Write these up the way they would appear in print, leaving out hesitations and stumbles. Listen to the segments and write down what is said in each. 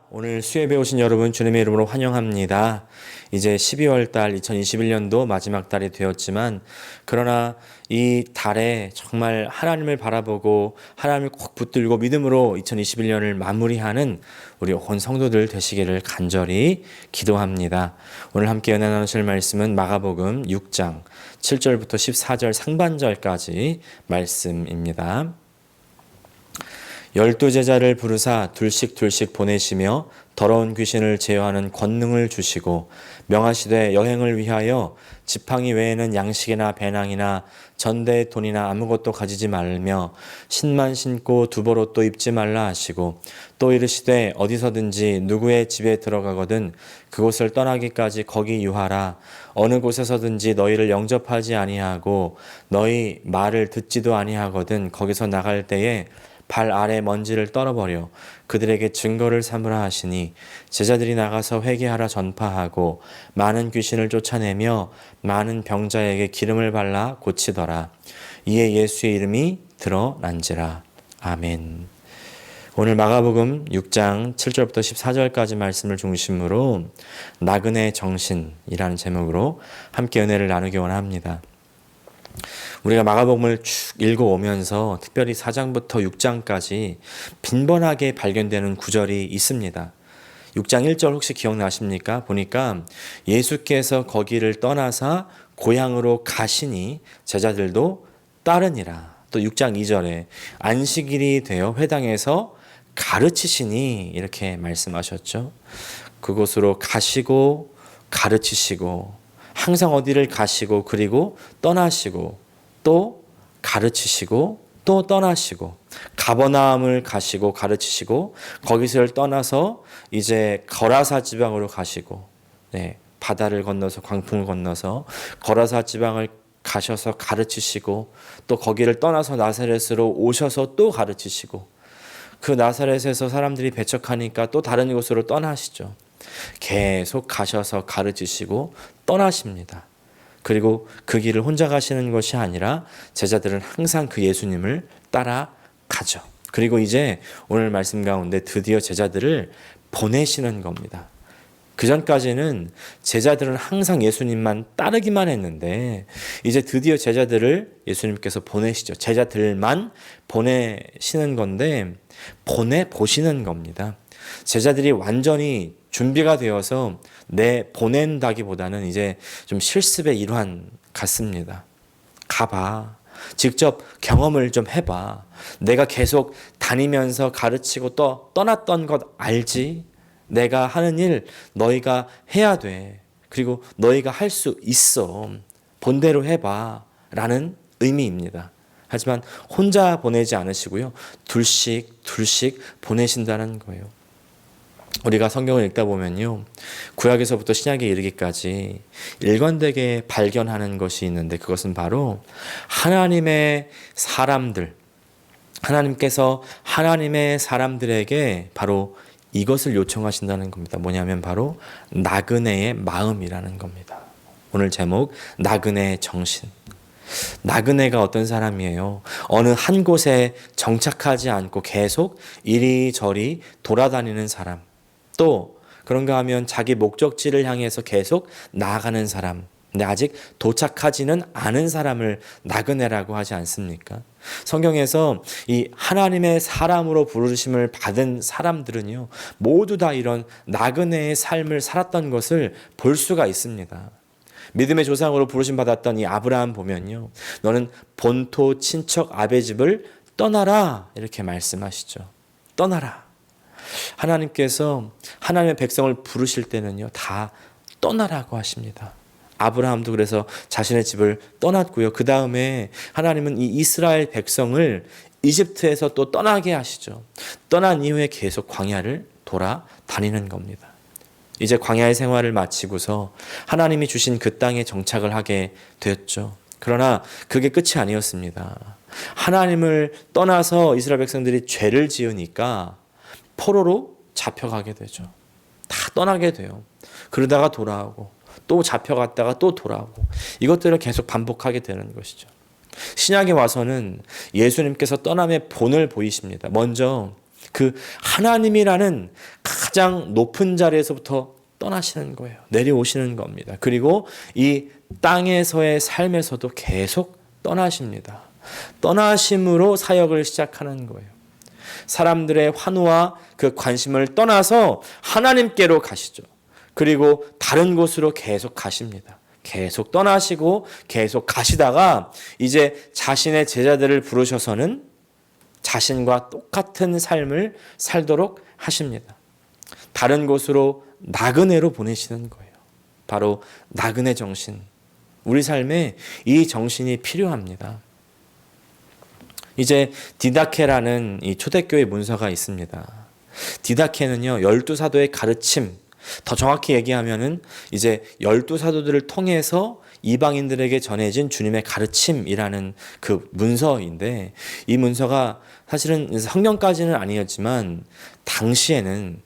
오늘 수협에 오신 여러분 주님의 이름으로 환영합니다. 이제 12월 달 2021년도 마지막 달이 되었지만 그러나 이 달에 정말 하나님을 바라보고 하나님을 꼭 붙들고 믿음으로 2021년을 마무리하는 우리 온 성도들 되시기를 간절히 기도합니다. 오늘 함께 은혜 나누실 말씀은 마가복음 6장 7절부터 14절 상반절까지 말씀입니다. 12제자를 부르사 둘씩 보내시며 더러운 귀신을 제어하는 권능을 주시고 명하시되 여행을 위하여 지팡이 외에는 양식이나 배낭이나 전대 돈이나 아무것도 가지지 말며 신만 신고 두벌옷도 입지 말라 하시고 또 이르시되 어디서든지 누구의 집에 들어가거든 그곳을 떠나기까지 거기 유하라. 어느 곳에서든지 너희를 영접하지 아니하고 너희 말을 듣지도 아니하거든 거기서 나갈 때에 발 아래 먼지를 떨어버려 그들에게 증거를 삼으라 하시니 제자들이 나가서 회개하라 전파하고 많은 귀신을 쫓아내며 많은 병자에게 기름을 발라 고치더라. 이에 예수의 이름이 드러난지라. 아멘. 오늘 마가복음 6장 7절부터 14절까지 말씀을 중심으로 나그네 정신이라는 제목으로 함께 은혜를 나누기 원합니다. 우리가 마가복음을 쭉 읽어오면서 특별히 4장부터 6장까지 빈번하게 발견되는 구절이 있습니다. 6장 1절 혹시 기억나십니까? 보니까 예수께서 거기를 떠나사 고향으로 가시니 제자들도 따르니라. 또 6장 2절에 안식일이 되어 회당에서 가르치시니 이렇게 말씀하셨죠. 그곳으로 가시고 가르치시고 항상 어디를 가시고 그리고 떠나시고 또 가르치시고 또 떠나시고 가버나움을 가시고 가르치시고 거기서 떠나서 이제 거라사 지방으로 가시고 바다를 건너서 광풍을 건너서 거라사 지방을 가셔서 가르치시고 또 거기를 떠나서 나사렛으로 오셔서 또 가르치시고 그 나사렛에서 사람들이 배척하니까 또 다른 곳으로 떠나시죠. 계속 가셔서 가르치시고 떠나십니다. 그리고 그 길을 혼자 가시는 것이 아니라 제자들은 항상 그 예수님을 따라가죠. 그리고 이제 오늘 말씀 가운데 드디어 제자들을 보내시는 겁니다. 그 전까지는 제자들은 항상 예수님만 따르기만 했는데 이제 드디어 제자들을 예수님께서 보내시죠. 제자들만 보내시는 건데 보내보시는 겁니다. 제자들이 완전히 준비가 되어서 보낸다기보다는 이제 좀 실습의 일환 같습니다. 가봐. 직접 경험을 좀 해봐. 내가 계속 다니면서 가르치고 또 떠났던 것 알지? 내가 하는 일 너희가 해야 돼. 그리고 너희가 할 수 있어. 본대로 해봐. 라는 의미입니다. 하지만 혼자 보내지 않으시고요. 둘씩 보내신다는 거예요. 우리가 성경을 읽다 보면요. 구약에서부터 신약에 이르기까지 일관되게 발견하는 것이 있는데 그것은 바로 하나님의 사람들, 하나님께서 하나님의 사람들에게 바로 이것을 요청하신다는 겁니다. 뭐냐면 바로 나그네의 마음이라는 겁니다. 오늘 제목 나그네의 정신. 나그네가 어떤 사람이에요? 어느 한 곳에 정착하지 않고 계속 이리저리 돌아다니는 사람. 또 그런가 하면 자기 목적지를 향해서 계속 나아가는 사람. 근데 아직 도착하지는 않은 사람을 나그네라고 하지 않습니까? 성경에서 이 하나님의 사람으로 부르심을 받은 사람들은요, 모두 다 이런 나그네의 삶을 살았던 것을 볼 수가 있습니다. 믿음의 조상으로 부르심 받았던 이 아브라함 보면요, 너는 본토 친척 아베 집을 떠나라 이렇게 말씀하시죠. 떠나라. 하나님께서 하나님의 백성을 부르실 때는요, 다 떠나라고 하십니다. 아브라함도 그래서 자신의 집을 떠났고요. 그 다음에 하나님은 이 이스라엘 백성을 이집트에서 또 떠나게 하시죠. 떠난 이후에 계속 광야를 돌아다니는 겁니다. 이제 광야의 생활을 마치고서 하나님이 주신 그 땅에 정착을 하게 되었죠. 그러나 그게 끝이 아니었습니다. 하나님을 떠나서 이스라엘 백성들이 죄를 지으니까 포로로 잡혀가게 되죠. 다 떠나게 돼요. 그러다가 돌아오고 또 잡혀갔다가 또 돌아오고 이것들을 계속 반복하게 되는 것이죠. 신약에 와서는 예수님께서 떠남의 본을 보이십니다. 먼저 그 하나님이라는 가장 높은 자리에서부터 떠나시는 거예요. 내려오시는 겁니다. 그리고 이 땅에서의 삶에서도 계속 떠나십니다. 떠나심으로 사역을 시작하는 거예요. 사람들의 환호와 그 관심을 떠나서 하나님께로 가시죠. 그리고 다른 곳으로 계속 가십니다. 계속 떠나시고 계속 가시다가 이제 자신의 제자들을 부르셔서는 자신과 똑같은 삶을 살도록 하십니다. 다른 곳으로 나그네로 보내시는 거예요. 바로 나그네 정신. 우리 삶에 이 정신이 필요합니다. 이제 디다케라는 이 초대교회 문서가 있습니다. 디다케는요, 12사도의 가르침, 더 정확히 얘기하면은 이제 12사도들을 통해서 이방인들에게 전해진 주님의 가르침이라는 그 문서인데, 이 문서가 사실은 성경까지는 아니었지만 당시에는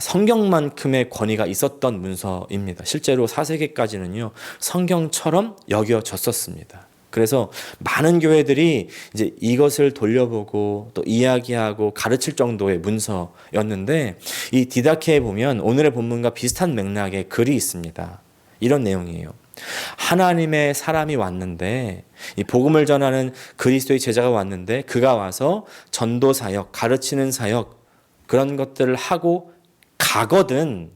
성경만큼의 권위가 있었던 문서입니다. 실제로 4세기까지는요, 성경처럼 여겨졌었습니다. 그래서 많은 교회들이 이제 이것을 돌려보고 또 이야기하고 가르칠 정도의 문서였는데, 이 디다케에 보면 오늘의 본문과 비슷한 맥락의 글이 있습니다. 이런 내용이에요. 하나님의 사람이 왔는데, 이 복음을 전하는 그리스도의 제자가 왔는데, 그가 와서 전도 사역, 가르치는 사역, 그런 것들을 하고 가거든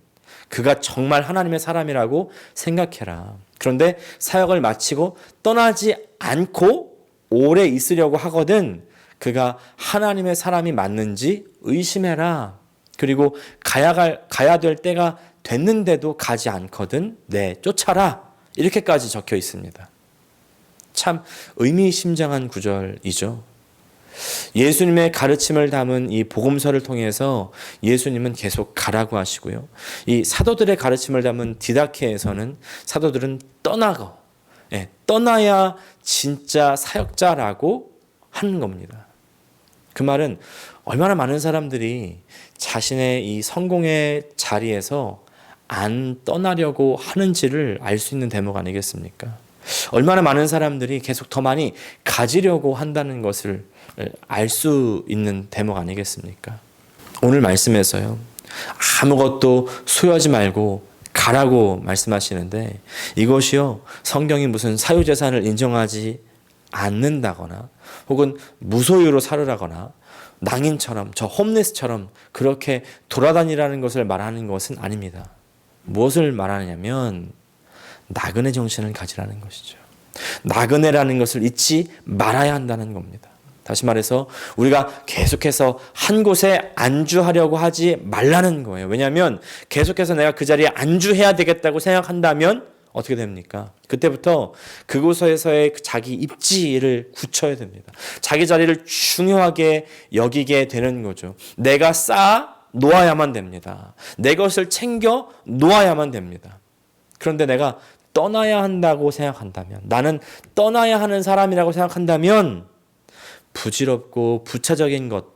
그가 정말 하나님의 사람이라고 생각해라. 그런데 사역을 마치고 떠나지 않고 오래 있으려고 하거든 그가 하나님의 사람이 맞는지 의심해라. 그리고 가야 될 때가 됐는데도 가지 않거든 쫓아라. 이렇게까지 적혀 있습니다. 참 의미심장한 구절이죠. 예수님의 가르침을 담은 이 복음서를 통해서 예수님은 계속 가라고 하시고요. 이 사도들의 가르침을 담은 디다케에서는 사도들은 떠나야 진짜 사역자라고 하는 겁니다. 그 말은 얼마나 많은 사람들이 자신의 이 성공의 자리에서 안 떠나려고 하는지를 알 수 있는 대목 아니겠습니까? 얼마나 많은 사람들이 계속 더 많이 가지려고 한다는 것을 알 수 있는 대목 아니겠습니까? 오늘 말씀에서요, 아무것도 소유하지 말고 가라고 말씀하시는데, 이것이요, 성경이 무슨 사유재산을 인정하지 않는다거나 혹은 무소유로 살으라거나 낭인처럼, 저 홈리스처럼 그렇게 돌아다니라는 것을 말하는 것은 아닙니다. 무엇을 말하냐면 나그네 정신을 가지라는 것이죠. 나그네라는 것을 잊지 말아야 한다는 겁니다. 다시 말해서 우리가 계속해서 한 곳에 안주하려고 하지 말라는 거예요. 왜냐하면 계속해서 내가 그 자리에 안주해야 되겠다고 생각한다면 어떻게 됩니까? 그때부터 그곳에서의 자기 입지를 굳혀야 됩니다. 자기 자리를 중요하게 여기게 되는 거죠. 내가 쌓아 놓아야만 됩니다. 내 것을 챙겨 놓아야만 됩니다. 그런데 내가 떠나야 한다고 생각한다면, 나는 떠나야 하는 사람이라고 생각한다면 부질없고 부차적인 것,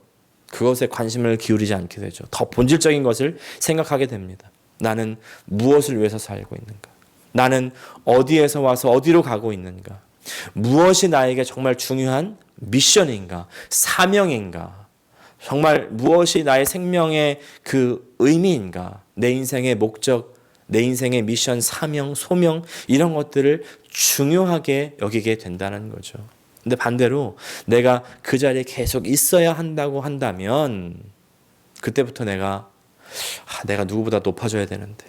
그것에 관심을 기울이지 않게 되죠. 더 본질적인 것을 생각하게 됩니다. 나는 무엇을 위해서 살고 있는가? 나는 어디에서 와서 어디로 가고 있는가? 무엇이 나에게 정말 중요한 미션인가? 사명인가? 정말 무엇이 나의 생명의 그 의미인가? 내 인생의 목적, 내 인생의 미션, 사명, 소명, 이런 것들을 중요하게 여기게 된다는 거죠. 근데 반대로 내가 그 자리에 계속 있어야 한다고 한다면 그때부터 내가 누구보다 높아져야 되는데,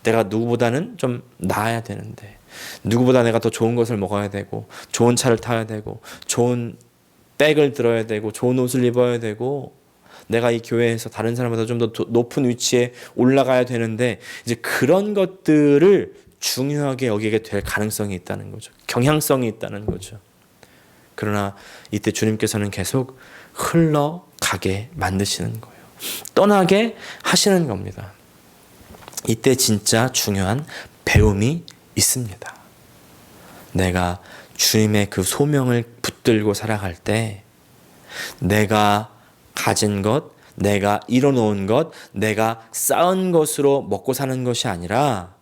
내가 누구보다는 좀 나아야 되는데, 누구보다 내가 더 좋은 것을 먹어야 되고, 좋은 차를 타야 되고, 좋은 백을 들어야 되고, 좋은 옷을 입어야 되고, 내가 이 교회에서 다른 사람보다 좀 더 높은 위치에 올라가야 되는데, 이제 그런 것들을 중요하게 여기게 될 가능성이 있다는 거죠. 경향성이 있다는 거죠. 그러나 이때 주님께서는 계속 흘러가게 만드시는 거예요. 떠나게 하시는 겁니다. 이때 진짜 중요한 배움이 있습니다. 내가 주님의 그 소명을 붙들고 살아갈 때 내가 가진 것, 내가 이뤄놓은 것, 내가 쌓은 것으로 먹고 사는 것이 아니라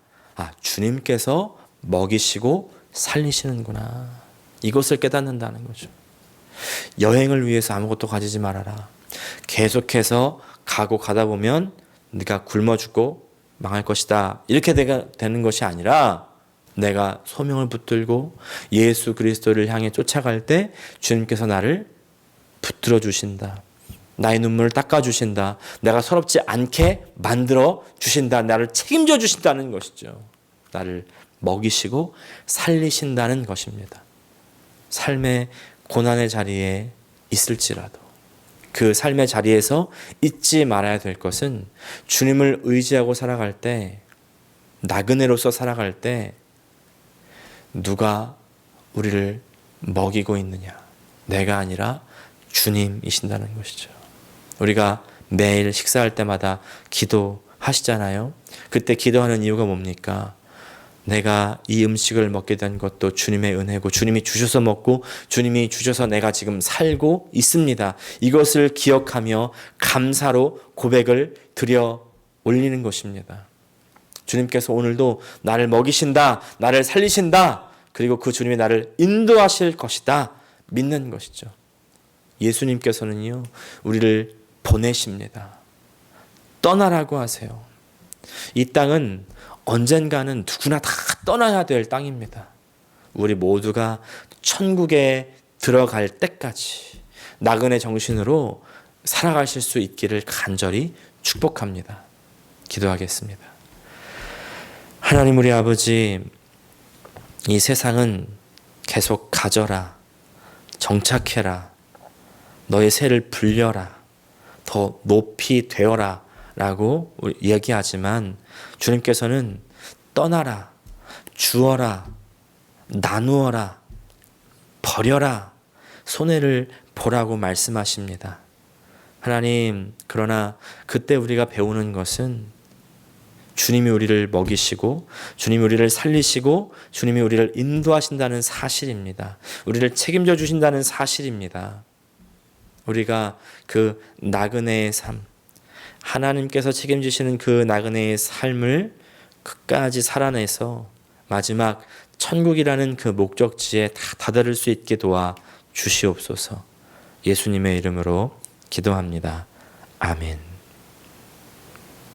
주님께서 먹이시고 살리시는구나. 이것을 깨닫는다는 거죠. 여행을 위해서 아무것도 가지지 말아라. 계속해서 가다 보면 네가 굶어 죽고 망할 것이다. 이렇게 되는 것이 아니라 내가 소명을 붙들고 예수 그리스도를 향해 쫓아갈 때 주님께서 나를 붙들어 주신다. 나의 눈물을 닦아 주신다. 내가 서럽지 않게 만들어 주신다. 나를 책임져 주신다는 것이죠. 나를 먹이시고 살리신다는 것입니다. 삶의 고난의 자리에 있을지라도 그 삶의 자리에서 잊지 말아야 될 것은 주님을 의지하고 살아갈 때, 나그네로서 살아갈 때 누가 우리를 먹이고 있느냐? 내가 아니라 주님이신다는 것이죠. 우리가 매일 식사할 때마다 기도하시잖아요. 그때 기도하는 이유가 뭡니까? 내가 이 음식을 먹게 된 것도 주님의 은혜고 주님이 주셔서 먹고 주님이 주셔서 내가 지금 살고 있습니다. 이것을 기억하며 감사로 고백을 드려 올리는 것입니다. 주님께서 오늘도 나를 먹이신다, 나를 살리신다, 그리고 그 주님이 나를 인도하실 것이다 믿는 것이죠. 예수님께서는요, 우리를 보내십니다. 떠나라고 하세요. 이 땅은 언젠가는 누구나 다 떠나야 될 땅입니다. 우리 모두가 천국에 들어갈 때까지 나그네 정신으로 살아가실 수 있기를 간절히 축복합니다. 기도하겠습니다. 하나님 우리 아버지, 이 세상은 계속 가져라, 정착해라, 너의 새를 불려라, 더 높이 되어라 라고 이야기하지만 주님께서는 떠나라, 주어라, 나누어라, 버려라, 손해를 보라고 말씀하십니다. 하나님, 그러나 그때 우리가 배우는 것은 주님이 우리를 먹이시고 주님이 우리를 살리시고 주님이 우리를 인도하신다는 사실입니다. 우리를 책임져 주신다는 사실입니다. 우리가 그 나그네의 삶, 하나님께서 책임지시는 그 나그네의 삶을 끝까지 살아내서 마지막 천국이라는 그 목적지에 다 다다를 수 있게 도와 주시옵소서. 예수님의 이름으로 기도합니다. 아멘.